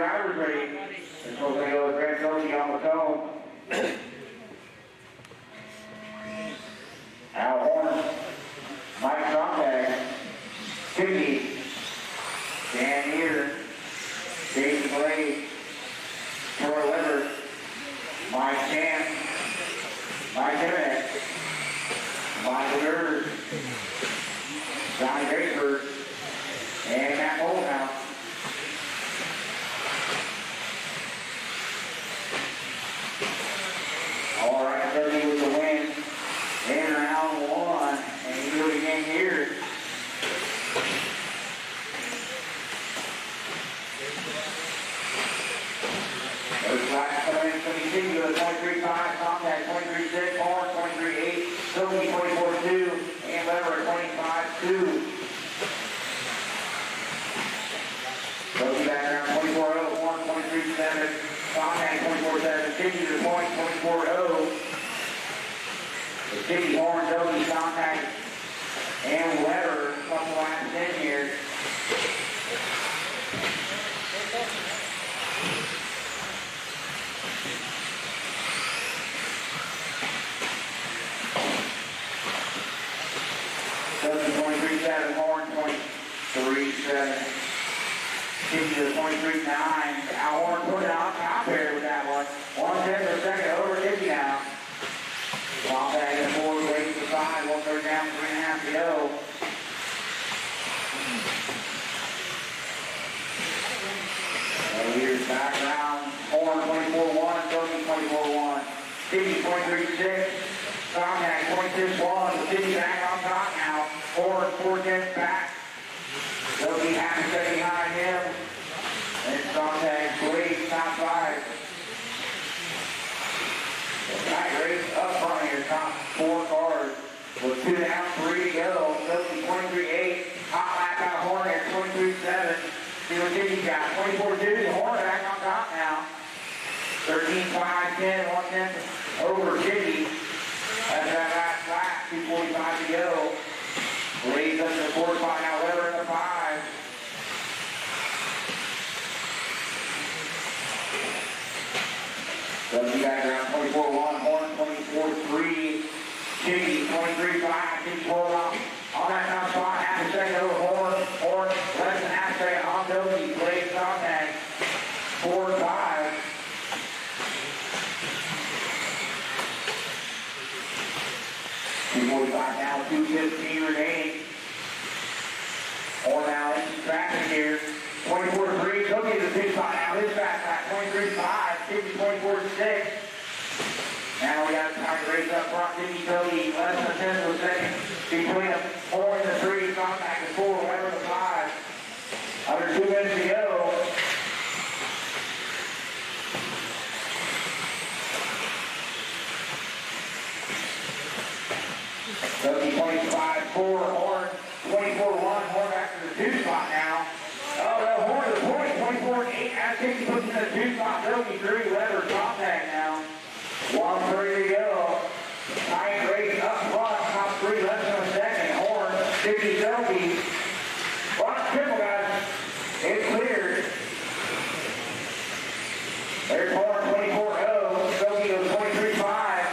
drivers ready. They're supposed to go with Brent Thielke on the cone. Al Horne, Mike Sontag, Trinity, Dan Neer, Jason Blade, Troy Weber, Mike Chan, Mike Himanek, Michael Gers, Johnny Drakeford, and Matt Boltenhouse. All right, Thielke with the win in round one, and he do it again here. Those guys coming in 22 with 23.5, Sontag 23.6, Horne 23.8, Thielke 24.2, and Weber 25.2. Thielke back around 24.0, Horne 23.7, Sontag 24.7, Trinity to the point 24.0. Trinity, Horne, Thielke, Sontag, and Weber, couple lines in here. Thielke 23.7, Horne 23.7, Trinity to 23.9. Al Horne put it on top here with that one. 1/10 of a second over Trinity now. Sontag in forward, waiting to the side, 1/3 down, 3.5 to go. Here's back around, Horne 24.1, Thielke 24.1, Trinity 23.6, Sontag 26.1, Trinity back on top now, Horne 4/10 back. Thielke half a second behind him, and Sontag leads top 5. Tight race up front here, top 4 cars with 2 down, 3 to go. Thielke 23.8, hot lap out of Horne at 23.7. See what Trinity got, 24.2, Horne back on top now. 13.5, 10, 1/10 over Trinity. That's that last lap, 2:45 to go. Leads up to the 4th spot now, Weber in the 5. Thielke back around 24.1, Horne 24.3, Trinity 23.5, Trinity pulled off on that top spot, half a second over Horne, Horne less than half a second on Thielke, Blade Sontag 4.5. $2.45 now, 2:15 remaining. Horne now in traffic here. 24.3, Thielke to the 2 spot now, his fast lap, 23.5, Trinity 24.6. Now we got a tight race up front, Trinity, Thielke, less than 1/10 of a second between them. Horne in the 3, Sontag in 4, Weber in the 5. Under 2 minutes to go. Thielke 25.4, Horne 24.1, Horne back to the 2 spot now. Oh, no, Horne to the point, 24.8, as Trinity puts in the 2 spot, Thielke 3, Weber, Sontag now. 1:30 to go. Tight race up front, top 3, less than a second. Horne, Trinity, Thielke. Front triple, guys. It's cleared. There's Horne 24.0, Thielke goes 23.5.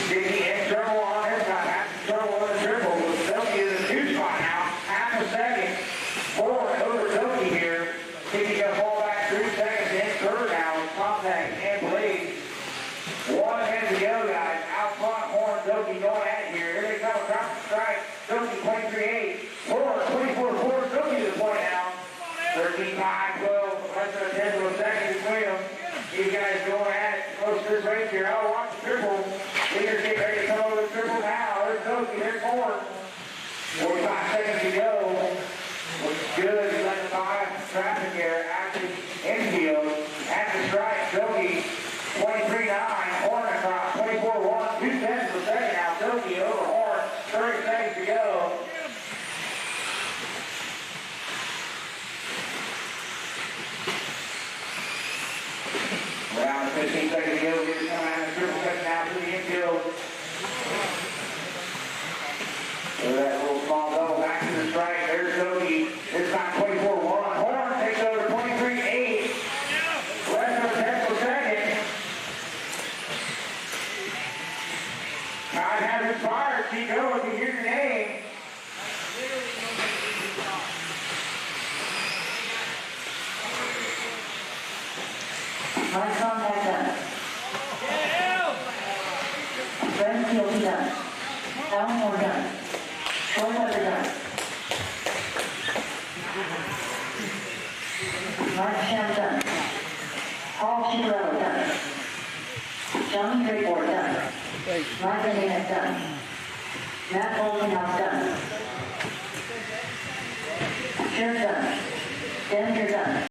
Trinity in trouble on his side, half the trouble on the triple. Thielke is in the 2 spot now, half a second. Horne over Thielke here. Trinity gonna fall back 3 seconds in 3rd now. Sontag and Blade. 1 minute to go, guys. Out front, Horne, Thielke going at it here. Here they come across the strike. Thielke 23.8. Horne 24.4. Thielke to the point now. 13.5, 12, less than a 10th of a second between them. These guys going at it close to this race here. Oh, watch the triple. Leaders get ready to come over the triple now. There's Thielke, there's Horne. 45 seconds to go. Looks good. He's letting 5 traffic here. Active infield. At the strike, Thielke 23.9. Horne across 24.1. 2/10 of a second now. Thielke over Horne. 30 seconds to go. Around 15 seconds to go. Here's coming out of the triple section now to the infield. has expired. Keep going. You hear your name. My Sontag done. Brent Thielke done. Horne done. Sontag done. Done. Ciccarello done. Drakeford done. Himanek done. Boltenhouse done. Gers done. Neer done.